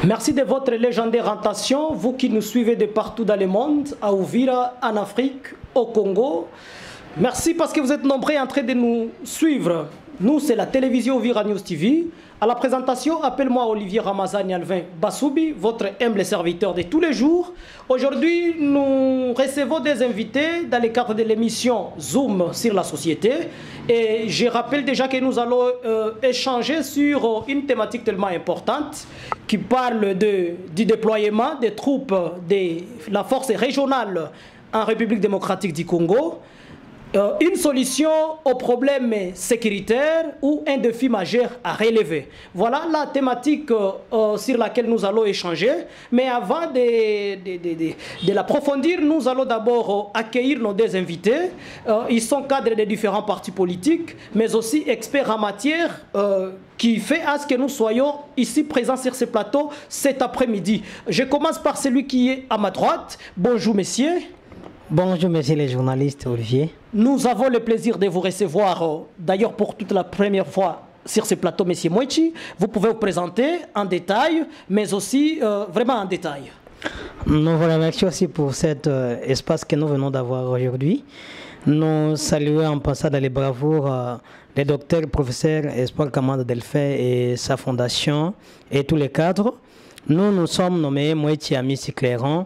Merci de votre légendaire attention, vous qui nous suivez de partout dans le monde, à Uvira, en Afrique, au Congo. Merci parce que vous êtes nombreux en train de nous suivre. Nous, c'est la télévision Uvira News TV. À la présentation, appelle-moi Olivier Ramazani Alvin Bassoubi, votre humble serviteur de tous les jours. Aujourd'hui, nous recevons des invités dans le cadre de l'émission Zoom sur la société. Et je rappelle déjà que nous allons échanger sur une thématique tellement importante qui parle du déploiement des troupes de la force régionale en République démocratique du Congo. Une solution au problème sécuritaire ou un défi majeur à relever. Voilà la thématique sur laquelle nous allons échanger. Mais avant de l'approfondir, nous allons d'abord accueillir nos deux invités. Ils sont cadres de différents partis politiques, mais aussi experts en matière qui fait à ce que nous soyons ici présents sur ce plateau cet après-midi. Je commence par celui qui est à ma droite. Bonjour, messieurs. Bonjour, messieurs les journalistes, Olivier. Nous avons le plaisir de vous recevoir, d'ailleurs pour toute la première fois sur ce plateau, monsieur Mouechi. Vous pouvez vous présenter en détail, mais aussi vraiment en détail. Nous vous remercions aussi pour cet espace que nous venons d'avoir aujourd'hui. Nous saluons en passant dans les bravoures le docteur, professeur Espoir Kamanda Delphin et sa fondation et tous les cadres. Nous sommes nommés Mouechi Amissi Clairon.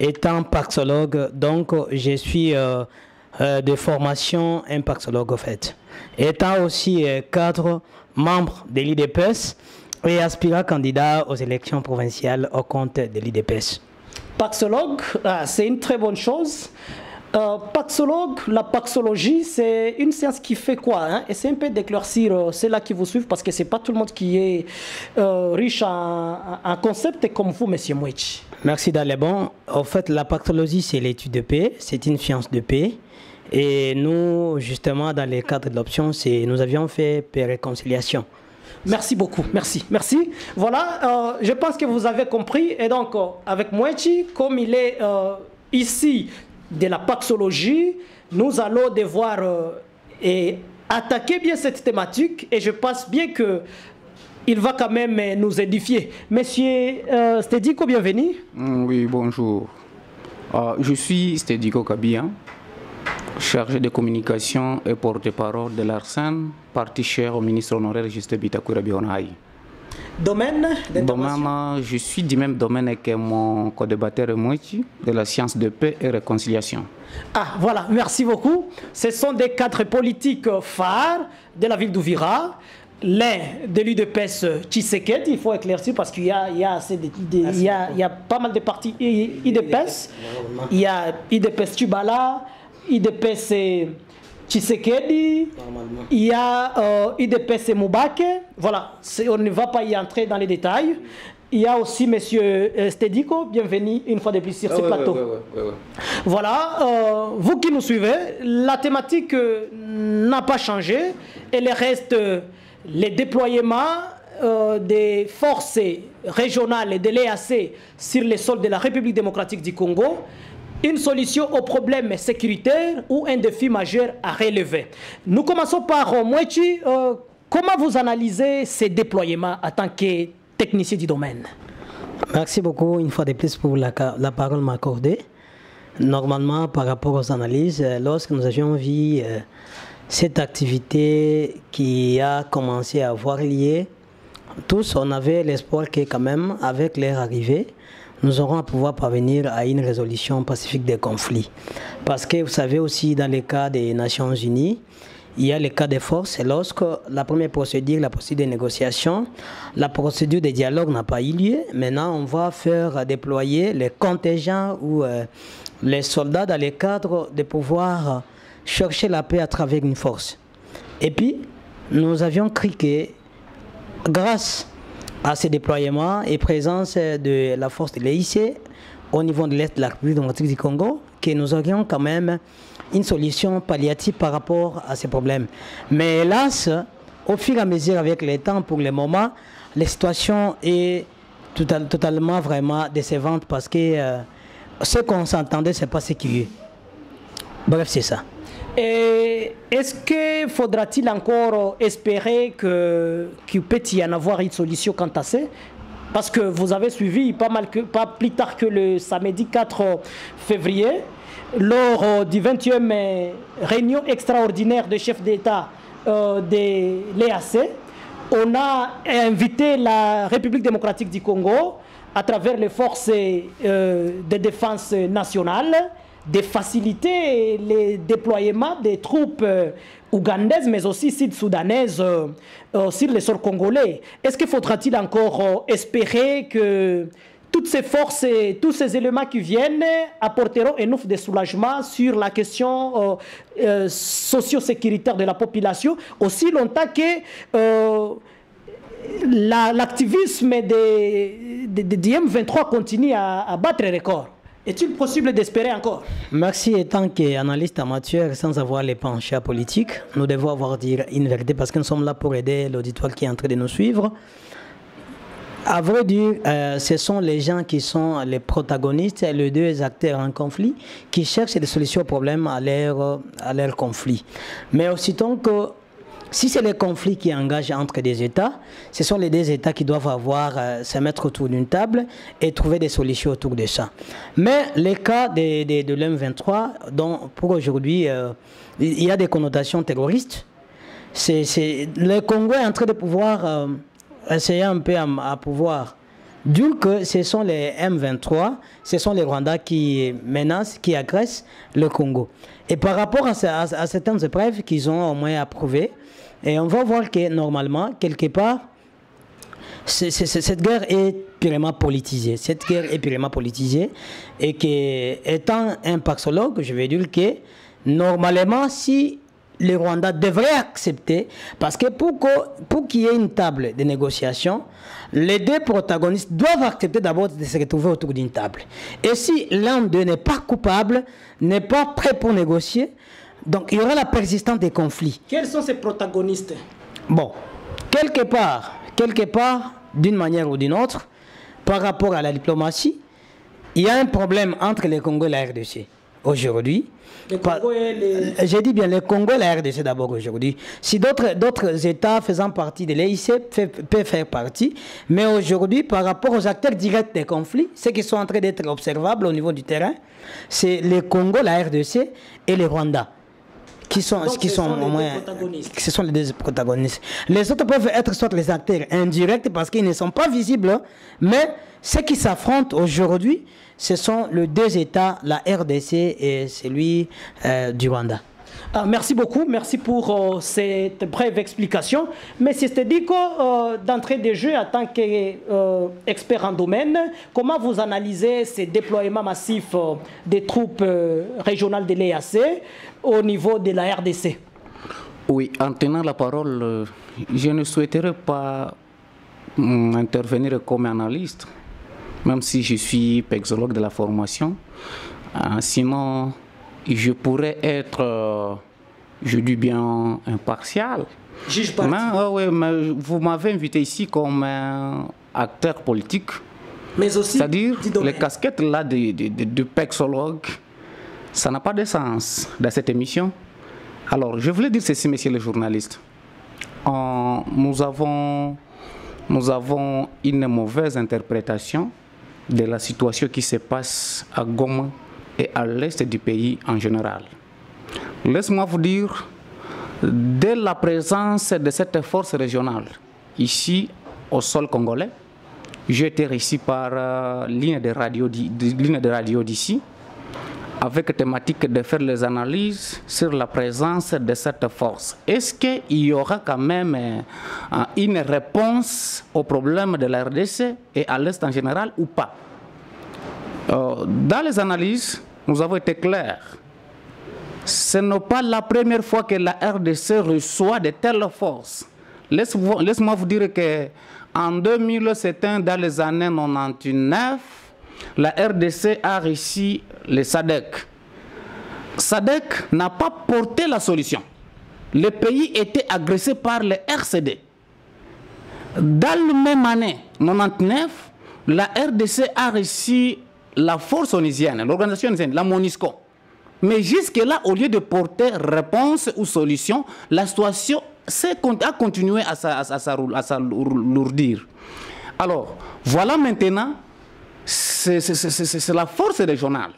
Étant parxologue, donc je suis de formation un parxologue en fait. Étant aussi cadre, membre de l'IDPS et aspirant candidat aux élections provinciales au compte de l'IDPS. Parxologue, c'est une très bonne chose. Paxologue, la paxologie, c'est une science qui fait quoi, hein? Et c'est un peu d'éclaircir ceux-là qui vous suivent parce que c'est pas tout le monde qui est riche en concept comme vous, monsieur Mouechi. Merci Dalébon. En fait, la paxologie, c'est l'étude de paix, c'est une science de paix. Et nous, justement, dans le cadre de l'option, nous avions fait paix réconciliation. Merci beaucoup, merci. Voilà, je pense que vous avez compris. Et donc, avec Mouechi, comme il est ici de la paxologie, nous allons devoir attaquer bien cette thématique et je pense bien que il va quand même nous édifier. Monsieur Stediko, bienvenue. Oui, bonjour. Je suis Stediko Kabia, chargé de communication et porte-parole de l'ARSEN, parti cher au ministre honoraire Justin Bitakura Bionaï. Domaine je suis du même domaine que mon co-débatteur Mouechi, de la science de paix et réconciliation. Ah, voilà, merci beaucoup. Ce sont des cadres politiques phares de la ville d'Uvira. L'un de l'UDPS Tshisekedi, il faut éclaircir parce qu'il y a pas mal de partis UDPS. Il y a UDPS Tubala, UDPS Tshisekedi, il y a UDPS Moubake. Voilà, on ne va pas y entrer dans les détails. Il y a aussi M. Stediko, bienvenue une fois de plus sur ce plateau. Voilà, vous qui nous suivez, la thématique n'a pas changé. Elle reste les déploiements des forces régionales et de l'EAC sur les sols de la République démocratique du Congo. Une solution au problème sécuritaire ou un défi majeur à relever. Nous commençons par Mouechi. Comment vous analysez ces déploiements en tant que technicien du domaine? Merci beaucoup une fois de plus pour la parole m'accordée. Normalement, par rapport aux analyses, lorsque nous avions vu cette activité qui a commencé à avoir lieu, tous on avait l'espoir que quand même, avec leur arrivée, nous aurons à pouvoir parvenir à une résolution pacifique des conflits. Parce que vous savez aussi, dans le cas des Nations Unies, il y a le cas des forces. Et lorsque la première procédure, la procédure de négociation, la procédure de dialogue n'a pas eu lieu, maintenant on va faire déployer les contingents ou les soldats dans le cadre de pouvoir chercher la paix à travers une force. Et puis, nous avions cru que grâce à ce déploiement et présence de la force de l'EIC au niveau de l'Est de la République démocratique du Congo, que nous aurions quand même une solution palliative par rapport à ces problèmes. Mais hélas, au fur et à mesure avec le temps, pour le moment, la situation est totalement vraiment décevante parce que ce qu'on s'entendait, ce n'est pas ce qu'il y a. Bref, c'est ça. Est-ce que faudra-t-il encore espérer qu'il peut y en avoir une solution quant à ça? parce que vous avez suivi pas plus tard que le samedi 4 février, lors du 20e réunion extraordinaire des chefs d'État de l'EAC, on a invité la République démocratique du Congo à travers les forces de défense nationale de faciliter le déploiement des troupes ougandaises mais aussi sud-soudanaises sur le sol congolais. Est-ce qu'il faudra-t-il encore espérer que toutes ces forces et tous ces éléments qui viennent apporteront un ouf de soulagement sur la question socio-sécuritaire de la population, aussi longtemps que l'activisme de M23 continue à battre les records? Est-il possible d'espérer encore? Merci. Étant qu'analyste amateur, sans avoir les penchants politiques, nous devons avoir dire une vérité parce que nous sommes là pour aider l'auditoire qui est en train de nous suivre. À vrai dire, ce sont les gens qui sont les protagonistes, les deux acteurs en conflit, qui cherchent des solutions aux problèmes à leur conflit. Mais aussitôt que, si c'est les conflits qui engagent entre des États, ce sont les deux États qui doivent se mettre autour d'une table et trouver des solutions autour de ça. Mais les cas de l'M23, dont pour aujourd'hui, il y a des connotations terroristes, le Congo est en train de pouvoir essayer un peu à pouvoir dire que ce sont les M23, ce sont les Rwandais qui menacent, qui agressent le Congo. Et par rapport à certaines épreuves qu'ils ont au moins approuvées, et on va voir que normalement, quelque part, cette guerre est purement politisée. Cette guerre est purement politisée et que, étant un paxologue, je vais dire que normalement, si les Rwandais devraient accepter, parce que pour qu'il y ait une table de négociation, les deux protagonistes doivent accepter d'abord de se retrouver autour d'une table. Et si l'un d'eux n'est pas coupable, n'est pas prêt pour négocier, donc il y aura la persistance des conflits. Quels sont ces protagonistes? Bon, quelque part, d'une manière ou d'une autre, par rapport à la diplomatie, il y a un problème entre le Congo et la RDC aujourd'hui. J'ai dit bien le Congo et la RDC d'abord aujourd'hui. Si d'autres États faisant partie de l'EIC peuvent faire partie, mais aujourd'hui, par rapport aux acteurs directs des conflits, ceux qui sont en train d'être observables au niveau du terrain, c'est le Congo, la RDC et le Rwanda. Ce sont les deux protagonistes. Les autres peuvent être soit les acteurs indirects parce qu'ils ne sont pas visibles, mais ceux qui s'affrontent aujourd'hui, ce sont les deux États, la RDC et celui du Rwanda. Merci beaucoup, merci pour cette brève explication. Mais c'est dit que d'entrée de jeu, en tant qu'expert en domaine, comment vous analysez ces déploiements massifs des troupes régionales de l'EAC au niveau de la RDC? Oui, en tenant la parole, je ne souhaiterais pas intervenir comme analyste, même si je suis pexologue de la formation. Sinon, je pourrais être, je dis bien, impartial. Juge parti. Mais vous m'avez invité ici comme acteur politique. Mais aussi, c'est-à-dire, les casquettes là de pexologue, ça n'a pas de sens dans cette émission. Alors, je voulais dire ceci, messieurs les journalistes. Nous avons une mauvaise interprétation de la situation qui se passe à Goma et à l'est du pays en général. Laisse-moi vous dire, dès la présence de cette force régionale ici au sol congolais, j'ai été reçu par ligne de radio d'ici avec thématique de faire les analyses sur la présence de cette force. Est-ce qu'il y aura quand même une réponse au problème de la RDC et à l'Est en général ou pas? Dans les analyses, nous avons été clairs. Ce n'est pas la première fois que la RDC reçoit de telles forces. Laisse-moi vous dire qu'en 2007, dans les années 99, la RDC a reçu le SADC. SADC n'a pas porté la solution. Le pays était agressé par le RCD. Dans la même année, 99, la RDC a reçu la force onusienne, l'organisation onusienne, la MONUSCO. Mais jusque-là, au lieu de porter réponse ou solution, la situation a continué à s'alourdir. Alors, voilà maintenant, c'est la force régionale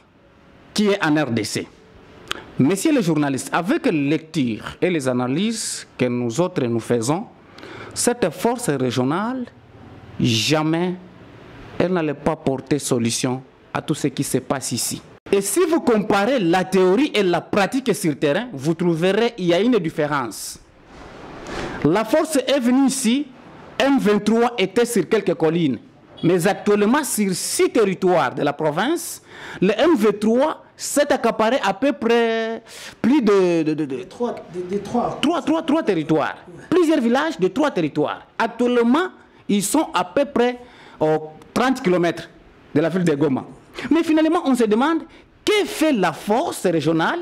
qui est en RDC. Messieurs les journalistes, avec les lectures et les analyses que nous autres nous faisons, cette force régionale, jamais elle n'allait pas porter solution à tout ce qui se passe ici. Et si vous comparez la théorie et la pratique sur le terrain, vous trouverez qu'il y a une différence. La force est venue ici, M23 était sur quelques collines, mais actuellement sur 6 territoires de la province, le M23 s'est accaparé à peu près plus de 3 territoires. Plusieurs villages de 3 territoires. Actuellement, ils sont à peu près 30 km de la ville de Goma. Mais finalement, on se demande, que fait la force régionale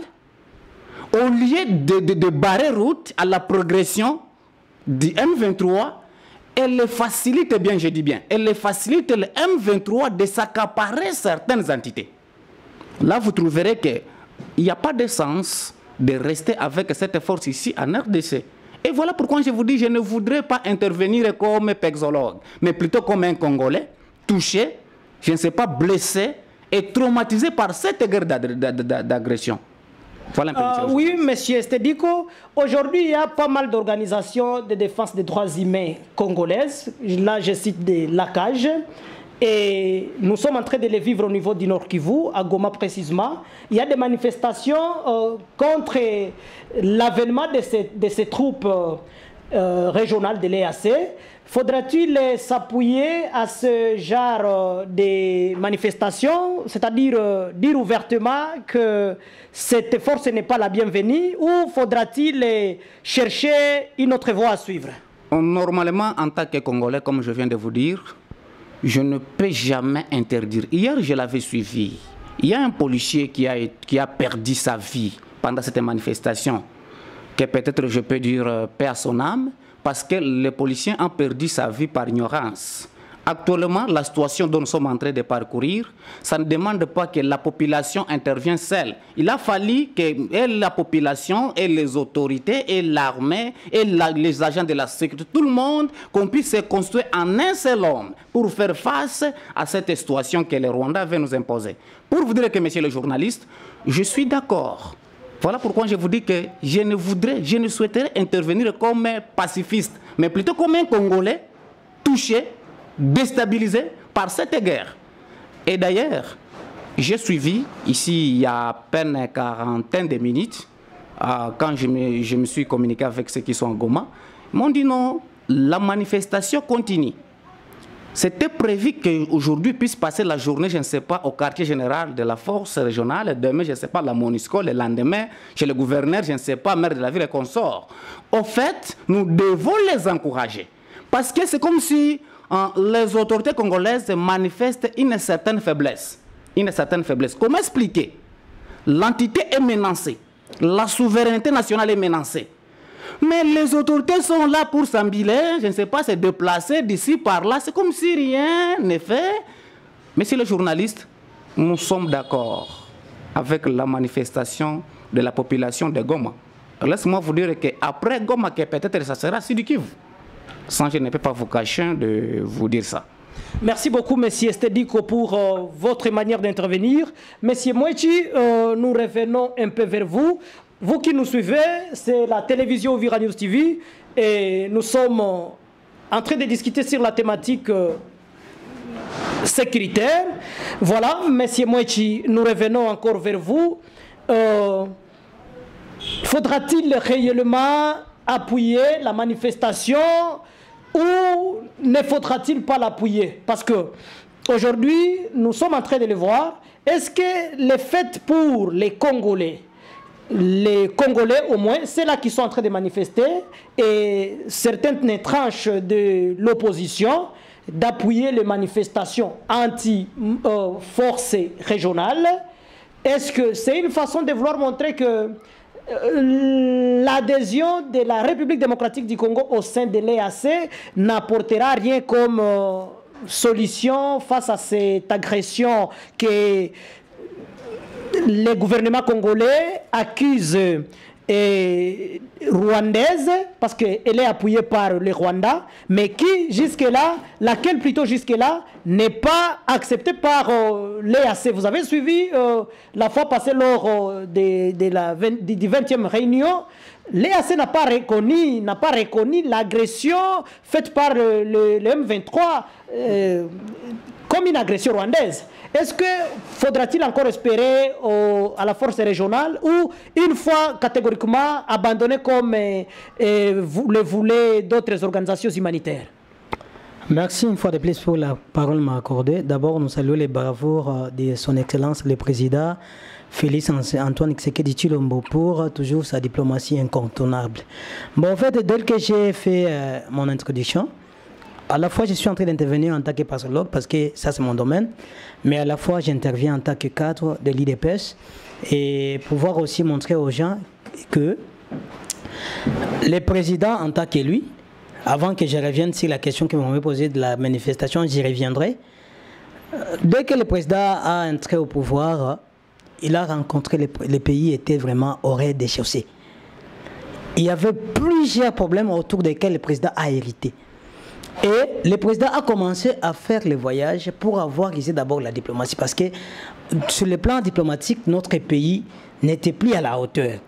au lieu de barrer route à la progression du M23? Elle facilite bien, je dis bien, elle facilite le M23 de s'accaparer certaines entités. Là, vous trouverez qu'il n'y a pas de sens de rester avec cette force ici en RDC. Et voilà pourquoi je vous dis, je ne voudrais pas intervenir comme pexologue, mais plutôt comme un Congolais touché, je ne sais pas, blessé et traumatisé par cette guerre d'agression. Voilà oui, monsieur Stediko, aujourd'hui il y a pas mal d'organisations de défense des droits humains congolaises. Là, je cite l'ACAJ. Et nous sommes en train de les vivre au niveau du Nord Kivu, à Goma précisément. Il y a des manifestations contre l'avènement de ces troupes régionales de l'EAC. Faudra-t-il s'appuyer à ce genre de manifestations, c'est-à-dire dire ouvertement que cette force n'est pas la bienvenue, ou faudra-t-il chercher une autre voie à suivre? Normalement, en tant que Congolais, comme je viens de vous dire, je ne peux jamais interdire. Hier, je l'avais suivi. Il y a un policier qui a perdu sa vie pendant cette manifestation, que peut-être je peux dire paix à son âme, parce que les policiers ont perdu sa vie par ignorance. Actuellement, la situation dont nous sommes en train de parcourir, ça ne demande pas que la population intervienne seule. Il a fallu que la population et les autorités et l'armée et les agents de la sécurité, tout le monde, qu'on puisse se construire en un seul homme pour faire face à cette situation que le Rwanda veut nous imposer. Pour vous dire que, messieurs les journalistes, je suis d'accord. Voilà pourquoi je vous dis que je ne souhaiterais intervenir comme un pacifiste, mais plutôt comme un Congolais touché, déstabilisé par cette guerre. Et d'ailleurs, j'ai suivi, ici il y a à peine une quarantaine de minutes, quand je me suis communiqué avec ceux qui sont à Goma, ils m'ont dit non, la manifestation continue. C'était prévu qu'aujourd'hui puisse passer la journée, je ne sais pas, au quartier général de la force régionale, demain, je ne sais pas, la MONUSCO, le lendemain, chez le gouverneur, je ne sais pas, maire de la ville et consort. Au fait, nous devons les encourager. Parce que c'est comme si les autorités congolaises manifestent une certaine faiblesse. Comment expliquer? L'entité est menacée. La souveraineté nationale est menacée. Mais les autorités sont là pour s'embiler, je ne sais pas, se déplacer d'ici par là. C'est comme si rien n'est fait. Messieurs les journalistes, nous sommes d'accord avec la manifestation de la population de Goma. Laissez-moi vous dire qu'après Goma, peut-être ça sera Sud Kivu. Sans je ne peux pas vous cacher de vous dire ça. Merci beaucoup, Monsieur Stediko, pour votre manière d'intervenir. Monsieur Mouechi, nous revenons un peu vers vous. Vous qui nous suivez, c'est la télévision Uvira News TV et nous sommes en train de discuter sur la thématique sécuritaire. Voilà, Monsieur Mouechi, nous revenons encore vers vous. Faudra-t-il réellement appuyer la manifestation ou ne faudra-t-il pas l'appuyer? Parce que aujourd'hui, nous sommes en train de le voir. Est-ce que les faits pour les Congolais au moins, c'est là qui sont en train de manifester et certaines tranches de l'opposition d'appuyer les manifestations anti-forces régionales, est-ce que c'est une façon de vouloir montrer que l'adhésion de la République démocratique du Congo au sein de l'EAC n'apportera rien comme solution face à cette agression que les gouvernements congolais accusent rwandaise, parce qu'elle est appuyée par le Rwanda, mais qui jusque-là, laquelle plutôt jusque-là, n'est pas acceptée par l'EAC. Vous avez suivi la fois passée lors de la 20e réunion, l'EAC n'a pas reconnu l'agression faite par le M23 comme une agression rwandaise. Est-ce que faudra-t-il encore espérer à la force régionale ou une fois catégoriquement abandonné comme le voulaient d'autres organisations humanitaires? Merci une fois de plus pour la parole m'a accordée. D'abord, nous saluons les bravoures de son Excellence le Président Félix Antoine Tshisekedi Tshilombo pour toujours sa diplomatie incontournable. Bon, en fait, dès que j'ai fait mon introduction, à la fois je suis en train d'intervenir en tant que pastorologue parce que ça c'est mon domaine, mais à la fois j'interviens en tant que cadre de l'IDPS et pouvoir aussi montrer aux gens que le président en tant que lui, avant que je revienne sur la question que vous m'avez posée de la manifestation, j'y reviendrai. Dès que le président a entré au pouvoir, il a rencontré les pays étaient vraiment au rez-de-chaussée. Il y avait plusieurs problèmes autour desquels le président a hérité. Et le président a commencé à faire le voyage pour avoir ici d'abord la diplomatie. Parce que sur le plan diplomatique, notre pays n'était plus à la hauteur.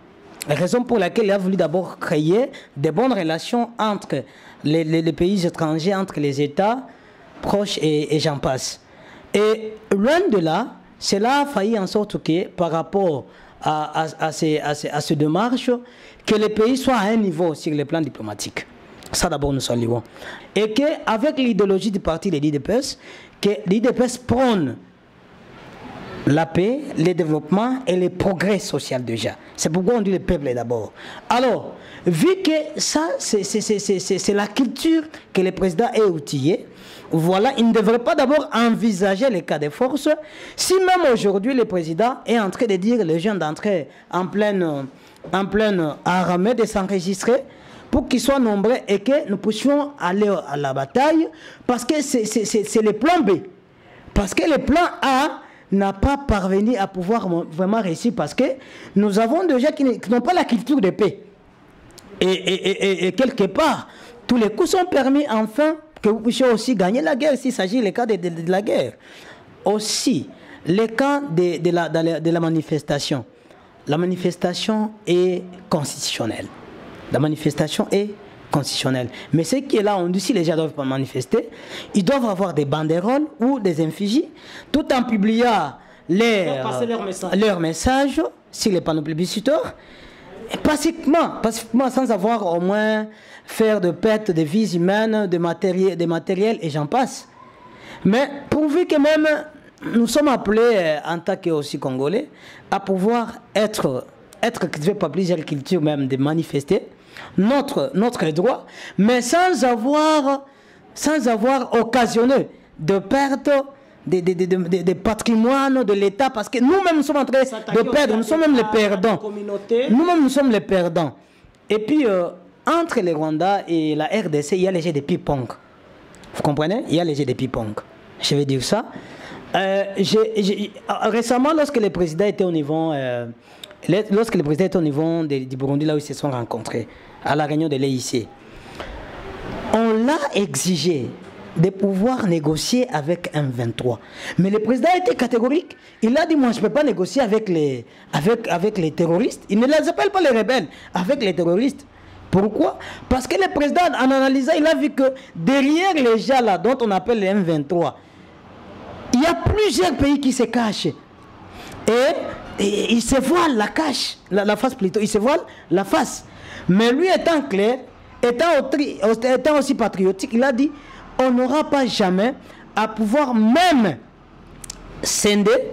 La raison pour laquelle il a voulu d'abord créer de bonnes relations entre les pays étrangers, entre les États proches et j'en passe. Et loin de là, cela a failli en sorte que par rapport à ces démarches, que les pays soient à un niveau sur le plan diplomatique. Ça d'abord nous saluons. Et qu'avec l'idéologie du parti de l'IDPS, que l'IDPS prône la paix, le développement et le progrès social déjà. C'est pourquoi on dit le peuple d'abord. Alors, vu que ça, c'est la culture que le président est outillé, voilà, il ne devrait pas d'abord envisager les cas de force. Si même aujourd'hui le président est en train de dire aux gens d'entrer en pleine armée, de s'enregistrer, pour qu'ils soient nombreux et que nous puissions aller à la bataille, parce que c'est le plan B. Parce que le plan A n'a pas parvenu à pouvoir vraiment réussir, parce que nous avons des gens qui n'ont pas la culture de paix. Et quelque part, tous les coups sont permis enfin que vous puissiez aussi gagner la guerre, s'il s'agit des cas de la guerre. Aussi, les cas de la manifestation. La manifestation est constitutionnelle. La manifestation est constitutionnelle. Mais ce qui est là, on dit si les gens doivent pas manifester, ils doivent avoir des banderoles ou des effigies, tout en publiant leur message sur les panneaux publicitaires, et pacifiquement, sans avoir au moins faire de pertes de vies humaines, de matériel et j'en passe. Mais pourvu que même nous sommes appelés en tant que aussi Congolais à pouvoir être cultivé par plusieurs cultures même de manifester notre droit, mais sans avoir occasionné de perte de patrimoine de l'État, parce que nous-mêmes nous sommes en train de perdre, nous sommes même les perdants. Nous-mêmes nous sommes les perdants. Et puis, entre le Rwanda et la RDC, il y a les jeux de ping-pong. Vous comprenez? Il y a les jeux de ping-pong. Je vais dire ça. Récemment, lorsque le président était au niveau... du Burundi, là où ils se sont rencontrés, à la réunion de l'EIC, on l'a exigé de pouvoir négocier avec M23. Mais le président a été catégorique. Il a dit, moi, je ne peux pas négocier avec les terroristes. Il ne les appelle pas les rebelles, avec les terroristes. Pourquoi? Parce que le président, en analysant, il a vu que derrière les gens là, dont on appelle les M23, il y a plusieurs pays qui se cachent. Et il se voile la face plutôt, il se voile la face. Mais lui étant clair, étant aussi patriotique, il a dit, on n'aura pas jamais à pouvoir même scinder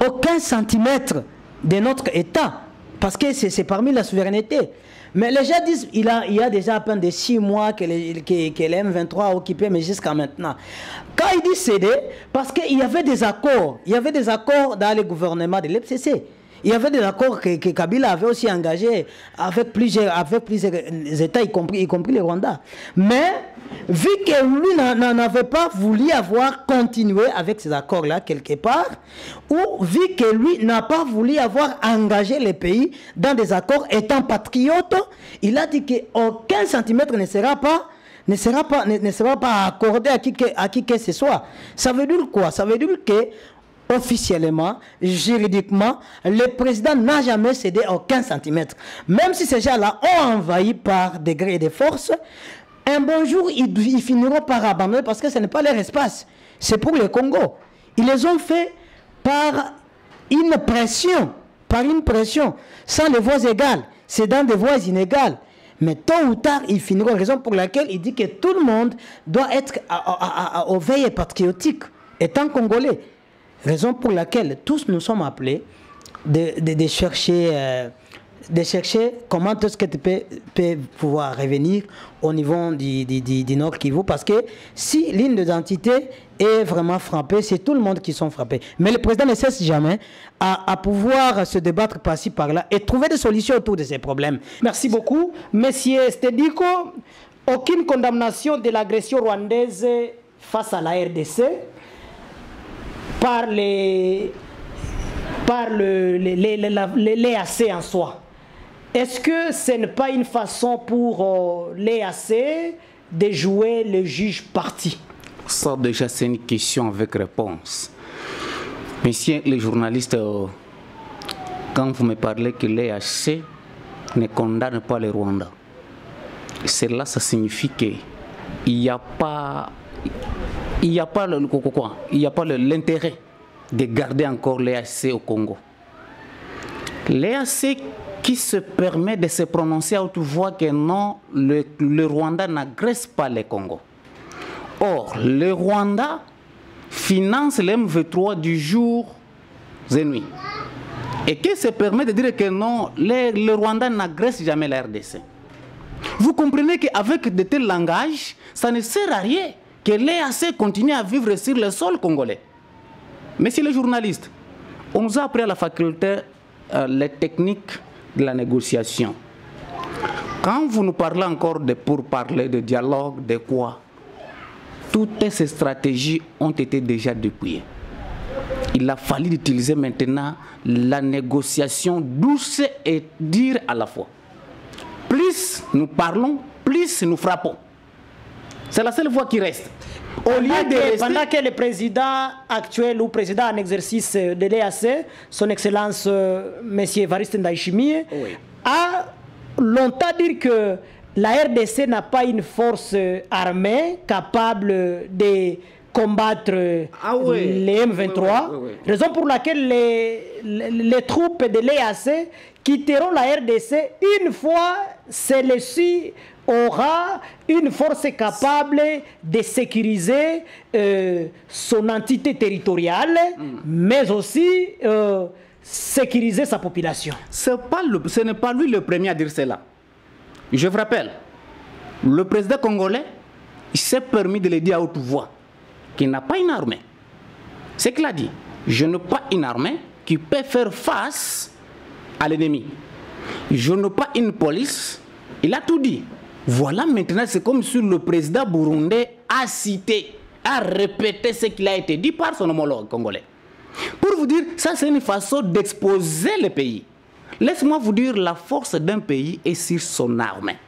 aucun centimètre de notre État, parce que c'est parmi la souveraineté. Mais les gens disent il y a déjà à peine de 6 mois que les M23 a occupé, mais jusqu'à maintenant. Quand il dit céder, parce qu'il y avait des accords, dans le gouvernement de l'FCC. il y avait des accords que Kabila avait aussi engagés avec plusieurs États, y compris le Rwanda. Mais vu que lui n'avait pas voulu avoir continué avec ces accords-là quelque part, ou vu que lui n'a pas voulu avoir engagé les pays dans des accords étant patriote, il a dit qu'aucun centimètre ne sera pas accordé à qui que ce soit. Ça veut dire quoi? Ça veut dire que officiellement, juridiquement, le président n'a jamais cédé aucun centimètre. Même si ces gens-là ont envahi par des gré et des forces, un bon jour, ils finiront par abandonner parce que ce n'est pas leur espace. C'est pour le Congo. Ils les ont fait par une pression, sans les voies égales. C'est dans des voies inégales. Mais tôt ou tard, ils finiront. Raison pour laquelle il dit que tout le monde doit être au veille patriotique, étant congolais. Raison pour laquelle tous nous sommes appelés de chercher comment est-ce que tu peux pouvoir revenir au niveau du Nord Kivu. Parce que si l'île d'identité est vraiment frappée, c'est tout le monde qui sont frappés. Mais le président ne cesse jamais à pouvoir se débattre par-ci, par-là et trouver des solutions autour de ces problèmes. Merci beaucoup. Monsieur Stediko, aucune condamnation de l'agression rwandaise face à la RDC par l'EAC en soi. Est-ce que ce n'est pas une façon pour l'EAC de jouer le juge parti? Ça déjà c'est une question avec réponse. Messieurs les journalistes, quand vous me parlez que l'EAC ne condamne pas le Rwanda, cela ça signifie qu'il n'y a pas l'intérêt de garder encore l'EAC au Congo. L'EAC qui se permet de se prononcer à haute voix que non, le Rwanda n'agresse pas le Congo. Or, le Rwanda finance le M23 du jour et nuit. Et qui se permet de dire que non, le Rwanda n'agresse jamais la RDC. Vous comprenez qu'avec de tels langages, ça ne sert à rien que l'EAC continue à vivre sur le sol congolais. Messieurs les journalistes, on nous a appris à la faculté les techniques de la négociation. Quand vous nous parlez encore pour parler de dialogue, de quoi, toutes ces stratégies ont été déjà déployées. Il a fallu utiliser maintenant la négociation douce et dire à la fois. Plus nous parlons, plus nous frappons. C'est la seule voie qui reste. Pendant que le président actuel ou président en exercice de l'EAC, son Excellence M. Evariste Ndayishimiye, oui, a longtemps dit que la RDC n'a pas une force armée capable de combattre les M23, raison pour laquelle les troupes de l'EAC quitteront la RDC une fois celle-ci aura une force capable de sécuriser son entité territoriale, mais aussi sécuriser sa population. Ce n'est pas lui le premier à dire cela. Je vous rappelle, le président congolais s'est permis de le dire à haute voix qu'il n'a pas une armée. C'est qu'il a dit, je n'ai pas une armée qui peut faire face à l'ennemi. Je n'ai pas une police. Il a tout dit. Voilà, maintenant, c'est comme si le président burundais a cité, a répété ce qu'il a été dit par son homologue congolais. Pour vous dire, ça c'est une façon d'exposer le pays. Laisse-moi vous dire, la force d'un pays est sur son armée.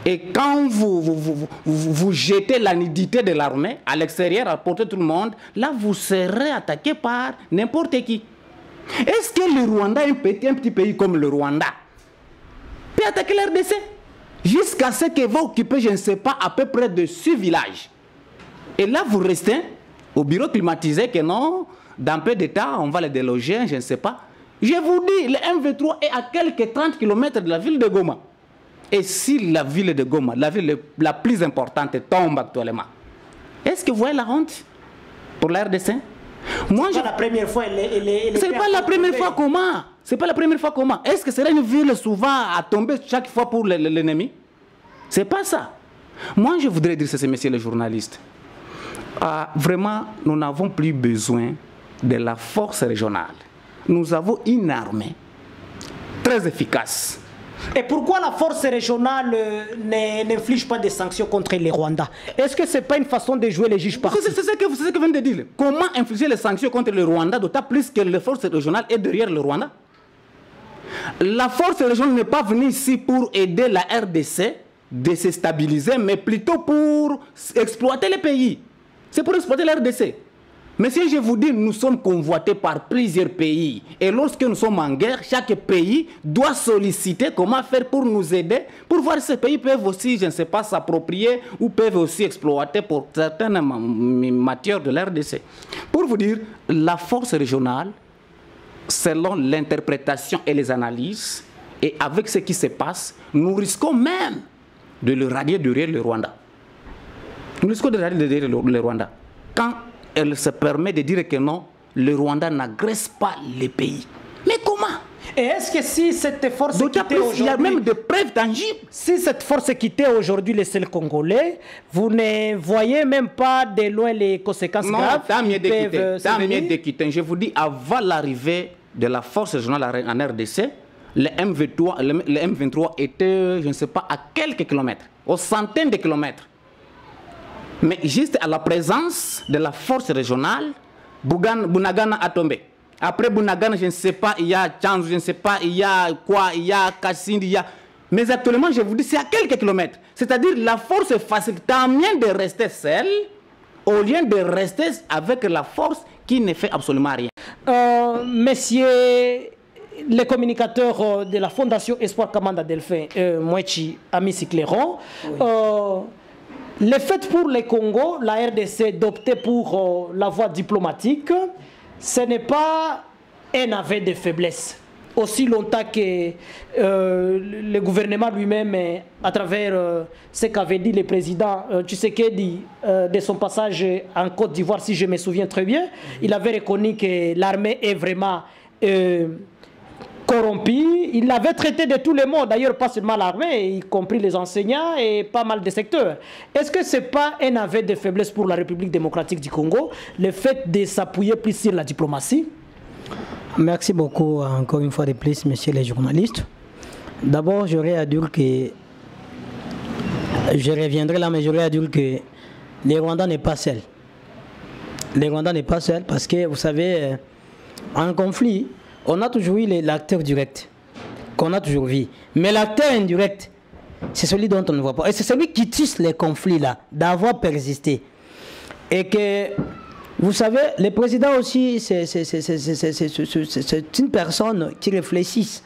Et quand vous jetez la nudité de l'armée à l'extérieur, à porter tout le monde, là vous serez attaqué par n'importe qui. Est-ce que le Rwanda, un petit pays comme le Rwanda, peut attaquer l'RDC? Jusqu'à ce qu'il va occuper, je ne sais pas, à peu près de 6 villages. Et là, vous restez au bureau climatisé que non, dans peu d'état, on va les déloger, je ne sais pas. Je vous dis, le M23 est à quelques 30 km de la ville de Goma. Et si la ville de Goma, la ville la plus importante, tombe actuellement, est-ce que vous voyez la honte pour la RDC? Moi, c'est pas la première fois. C'est pas la première fois comment? C'est pas la première fois comment? Est-ce que c'est une ville souvent à tomber chaque fois pour l'ennemi? C'est pas ça. Moi, je voudrais dire ceci, messieurs les journalistes. Vraiment, nous n'avons plus besoin de la force régionale. nous avons une armée très efficace. Et pourquoi la force régionale n'inflige pas des sanctions contre les Rwandais? Est-ce que ce n'est pas une façon de jouer les juges partis? C'est ce que je viens de dire. Comment infliger les sanctions contre le Rwanda, d'autant plus que la force régionale est derrière le Rwanda? La force régionale n'est pas venue ici pour aider la RDC de se stabiliser, mais plutôt pour exploiter les pays. C'est pour exploiter la RDC. Mais si je vous dis, nous sommes convoités par plusieurs pays. Et lorsque nous sommes en guerre, chaque pays doit solliciter comment faire pour nous aider, pour voir si ces pays peuvent aussi, je ne sais pas, s'approprier ou peuvent aussi exploiter pour certaines matières de la RDC. Pour vous dire, la force régionale, selon l'interprétation et les analyses, et avec ce qui se passe, nous risquons même de le radier derrière le Rwanda. Nous risquons de le radier derrière le Rwanda. Quand elle se permet de dire que non, le Rwanda n'agresse pas les pays. Mais comment? Et est-ce que si cette force quittait aujourd'hui... Il y a même des preuves tangibles. Si cette force quittait aujourd'hui les seuls Congolais, vous ne voyez même pas de loin les conséquences graves qui peuvent survenir? Je vous dis, avant l'arrivée de la force régionale en RDC, le M23 était, je ne sais pas, à quelques kilomètres, aux centaines de kilomètres. Mais juste à la présence de la force régionale, Bunagana a tombé. Après Bunagana, je ne sais pas, il y a Tchanzu, je ne sais pas, il y a quoi, il y a Kassindi, il y a... Mais actuellement, je vous dis, c'est à quelques kilomètres. C'est-à-dire la force est facile. Tant mieux de rester seul, au lieu de rester avec la force qui ne fait absolument rien. Messieurs les communicateurs de la Fondation Espoir Kamanda Delphin, Mouechi, Amissi Clairon, le fait pour le Congo, la RDC, d'opter pour la voie diplomatique, ce n'est pas un aveu de faiblesse. Aussi longtemps que le gouvernement lui-même, à travers ce qu'avait dit le président Tshisekedi de son passage en Côte d'Ivoire, si je me souviens très bien, il avait reconnu que l'armée est vraiment corrompu. Il l'avait traité de tout le monde, d'ailleurs pas seulement l'armée, y compris les enseignants et pas mal de secteurs. Est-ce que ce n'est pas un aveu de faiblesse pour la République démocratique du Congo, le fait de s'appuyer plus sur la diplomatie? Merci beaucoup encore une fois de plus, messieurs les journalistes. D'abord, j'aurais à dire que, je reviendrai là, mais j'aurais à dire que les Rwandais n'est pas seul. Les Rwandais n'est pas seul parce que, vous savez, en conflit, on a toujours eu l'acteur direct, qu'on a toujours vu. Mais l'acteur indirect, c'est celui dont on ne voit pas. Et c'est celui qui tisse les conflits là, d'avoir persisté. Et que, vous savez, le président aussi, c'est une personne qui réfléchit.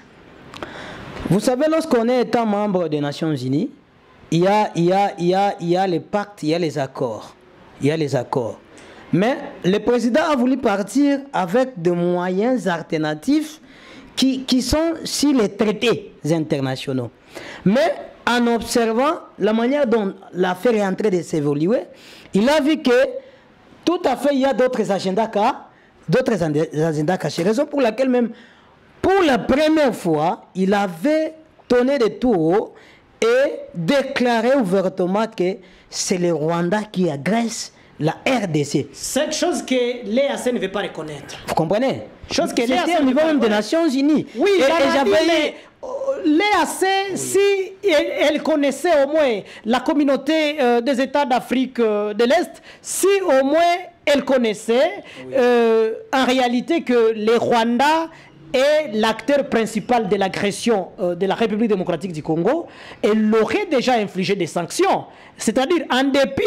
Vous savez, lorsqu'on est étant membre des Nations Unies, il y a les pactes, il y a les accords. Il y a les accords. Mais le président a voulu partir avec des moyens alternatifs qui sont sur les traités internationaux. Mais en observant la manière dont l'affaire est en train de s'évoluer, il a vu que tout à fait il y a d'autres agendas cachés. Raison pour laquelle même, pour la première fois, il avait tourné de tout haut et déclaré ouvertement que c'est le Rwanda qui agresse la RDC. Cette chose que l'EAC ne veut pas reconnaître. Vous comprenez? Chose que l'EAC au niveau même des Nations Unies. Oui, l'EAC, si elle connaissait au moins la communauté des États d'Afrique de l'Est, si au moins elle connaissait en réalité que les Rwandais est l'acteur principal de l'agression de la République démocratique du Congo, elle aurait déjà infligé des sanctions. C'est-à-dire, en dépit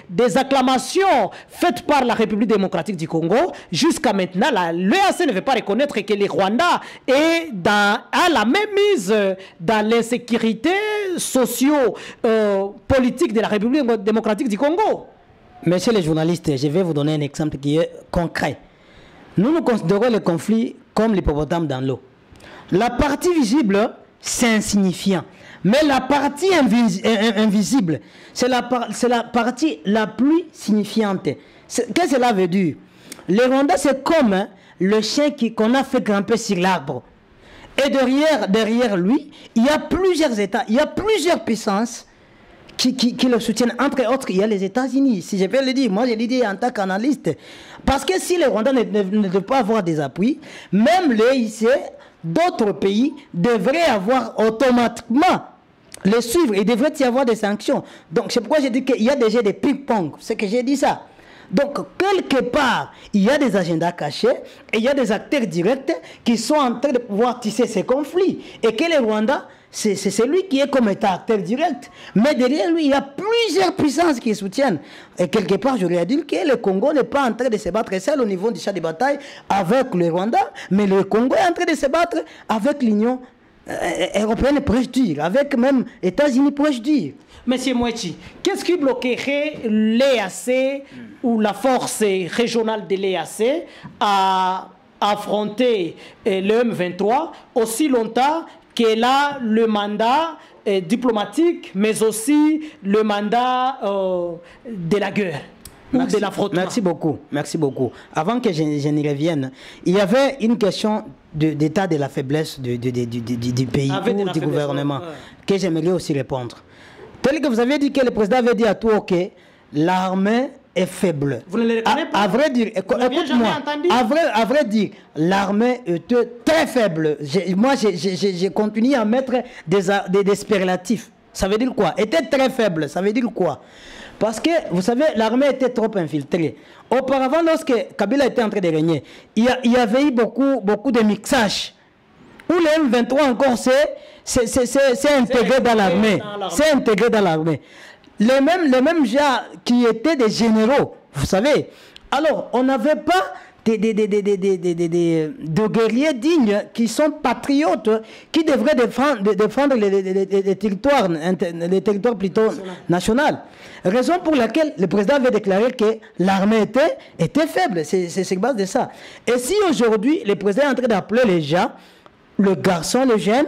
des acclamations faites par la République démocratique du Congo, jusqu'à maintenant, l'EAC ne veut pas reconnaître que les Rwandais est à la même mise dans l'insécurité socio-politique de la République démocratique du Congo. Messieurs les journalistes, je vais vous donner un exemple qui est concret. Nous considérons le conflit comme l'hippopotame dans l'eau. La partie visible, c'est insignifiant. Mais la partie invisible, c'est la partie la plus signifiante. Qu'est-ce que cela veut dire? Le Rwanda, c'est comme le chien qu'on a fait grimper sur l'arbre. Et derrière lui, il y a plusieurs États, il y a plusieurs puissances qui le soutiennent. Entre autres, il y a les États-Unis. Si je peux le dire, moi je l'ai dit en tant qu'analyste. Parce que si les Rwandais ne doivent pas avoir des appuis, même les IC, d'autres pays devraient avoir automatiquement les suivre. Il devrait y avoir des sanctions. Donc c'est pourquoi j'ai dit qu'il y a déjà des ping-pong. C'est que j'ai dit ça. Donc, quelque part, il y a des agendas cachés et il y a des acteurs directs qui sont en train de pouvoir tisser ces conflits. Et que le Rwanda, c'est lui qui est comme état acteur direct. Mais derrière lui, il y a plusieurs puissances qui soutiennent. Et quelque part, j'aurais dit que le Congo n'est pas en train de se battre seul au niveau du champ de bataille avec le Rwanda, mais le Congo est en train de se battre avec l'Union européenne, pourrais-je dire, avec même les États-Unis, pourrais-je dire. Monsieur Mouechi, qu'est-ce qui bloquerait l'EAC ou la force régionale de l'EAC à affronter le M23 aussi longtemps qu'elle a le mandat diplomatique, mais aussi le mandat de la guerre ou de l'affrontement? Merci beaucoup, merci beaucoup. Avant que je n'y revienne, il y avait une question d'état de la faiblesse du pays ou du gouvernement que j'aimerais aussi répondre. Tel que vous avez dit que le président avait dit à tout OK, l'armée est faible. Vous ne le reconnaissez pas? À vrai dire, écoute-moi, à vrai dire, l'armée était très faible. Moi, j'ai continué à mettre des superlatifs. Ça veut dire quoi? Était très faible, ça veut dire quoi? Parce que, vous savez, l'armée était trop infiltrée. Auparavant, lorsque Kabila était en train de régner, il y avait eu beaucoup de mixage. Où le M23 encore, c'est intégré dans l'armée. C'est intégré dans l'armée. Les mêmes gens qui étaient des généraux, vous savez. Alors, on n'avait pas de guerriers dignes qui sont patriotes, qui devraient défendre les territoires plutôt nationaux. Raison pour laquelle le président avait déclaré que l'armée était faible. C'est base de ça. Et si aujourd'hui, le président est en train d'appeler les gens, le garçon, le jeune,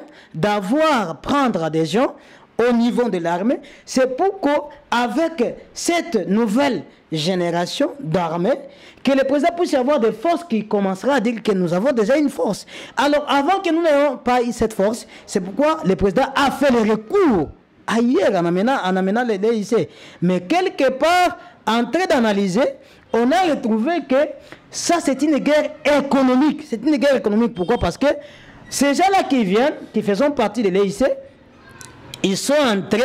prendre adhésion au niveau de l'armée, c'est pour qu'avec cette nouvelle génération d'armée, que le président puisse avoir des forces qui commencera à dire que nous avons déjà une force. Alors, avant que nous n'ayons pas eu cette force, c'est pourquoi le président a fait le recours ailleurs en amenant les DIC. Mais quelque part, en train d'analyser, on a retrouvé que ça, c'est une guerre économique. C'est une guerre économique. Pourquoi? Parce que ces gens-là qui viennent, qui font partie de l'EIC, ils sont en train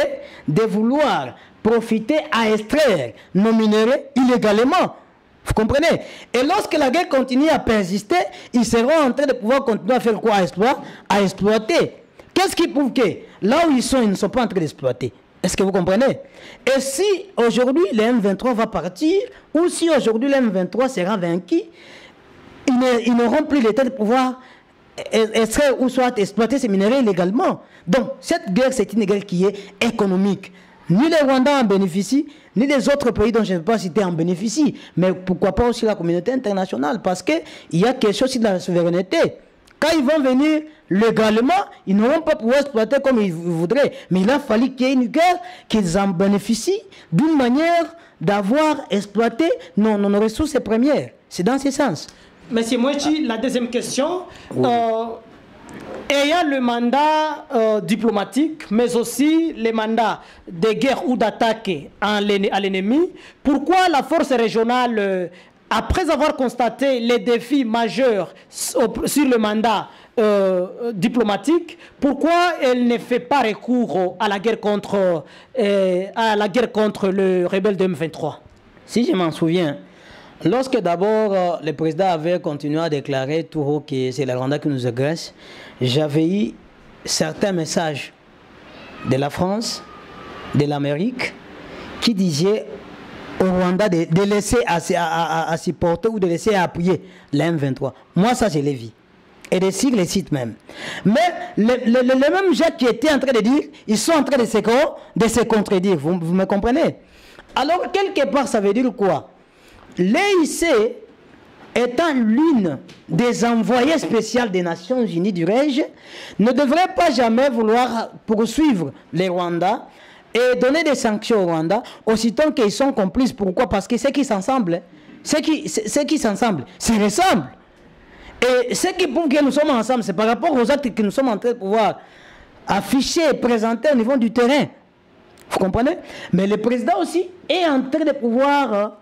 de vouloir profiter à extraire nos minerais illégalement. Vous comprenez? Et lorsque la guerre continue à persister, ils seront en train de pouvoir continuer à faire quoi? À exploiter. Qu'est-ce qui prouve que là où ils ne sont pas en train d'exploiter? Est-ce que vous comprenez? Et si aujourd'hui le M23 va partir, ou si aujourd'hui le M23 sera vaincu, ils n'auront plus l'état de pouvoir extraire ou soit exploiter ces minerais illégalement. Donc, cette guerre, c'est une guerre qui est économique. Ni les Rwandais en bénéficient, ni les autres pays dont je ne vais pas citer en bénéficient. Mais pourquoi pas aussi la communauté internationale? Parce qu'il y a quelque chose de la souveraineté. Quand ils vont venir légalement, ils n'auront pas pouvoir exploiter comme ils voudraient. Mais il a fallu qu'il y ait une guerre, qu'ils en bénéficient d'une manière d'avoir exploité nos ressources premières. C'est dans ce sens. Monsieur Mouechi, la deuxième question. Oui. Ayant le mandat diplomatique, mais aussi les mandats de guerre ou d'attaque à l'ennemi, pourquoi la force régionale, après avoir constaté les défis majeurs sur le mandat diplomatique, pourquoi elle ne fait pas recours à la guerre contre le rebelle de M23? Si je m'en souviens, lorsque d'abord le président avait continué à déclarer tout haut que c'est le Rwanda qui nous agresse, j'avais eu certains messages de la France, de l'Amérique, qui disaient au Rwanda de laisser à supporter ou de laisser à appuyer la M23. Moi, ça, je l'ai vu. Et de sur les sites même. Mais les mêmes gens qui étaient en train de dire, ils sont en train de se contredire. Vous me comprenez? Alors, quelque part, ça veut dire quoi? L'EIC, étant l'une des envoyés spéciales des Nations Unies du Rège, ne devrait pas jamais vouloir poursuivre les Rwandais et donner des sanctions au Rwanda, aussitôt qu'ils sont complices. Pourquoi? Parce que ceux qui s'ensemble, se ressemblent. Et ce qui prouve que nous sommes ensemble, c'est par rapport aux actes que nous sommes en train de pouvoir afficher et présenter au niveau du terrain. Vous comprenez? Mais le président aussi est en train de pouvoir